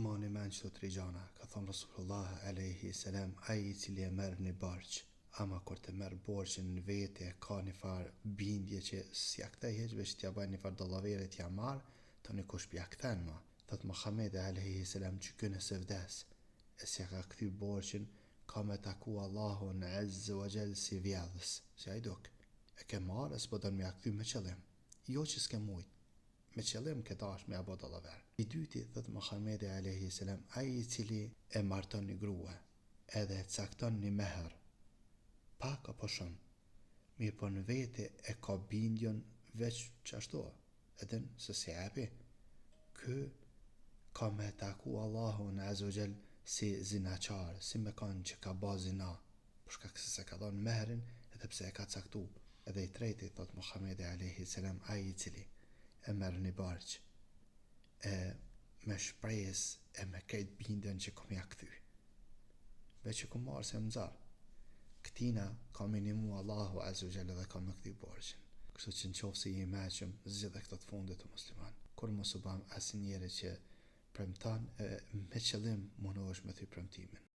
Ma një men që të tri gjana, ka thonë Rasulullah a.s. Aji cili e merë një barq, ama kur të merë borqin në vete e ka një farë bindje që s'ja këtej heqbe që t'ja bajnë një farë dollavere t'ja marë, të një kush pja këten ma. Thët Muhammed a.s. që kënë se vdes, e s'ja ka këthy borqin, ka me taku Allahun Azza wa Jall si vjedhës, si a i duk. E ke marë e s'po do në mja këthy me qëllim, jo që s'ke mujt, me qëllim ke dash me abo dollaver. I dyti, thët Muhammed a.s. Aji cili e marton një grua, edhe e cakton një meher, pak apo shumë, mirë po në vete e ka bindjon veç që ashtu, edhin se si epi, kë ka me taku Allahun Azza wa Jall si zinaqar, si me kanë që ka ba zina, përshka këse se ka dhonë meherin edhe pse e ka caktu. Edhe i treti, thot Muhammed a.s. Aji cili e merë një barq, e me shprejes e me krejt bindjen që kom ja këthy, veç që kom marë se më zarë, këtina ka minimu Allahu Azza wa Jalla dhe ka me këthy borqin. Kështu që në qofë si i meqëm, zgjidhe këtë të fundit të musliman. Kur mos u bam asë njeri që premtan me qëllim munohesh me thy premtimin.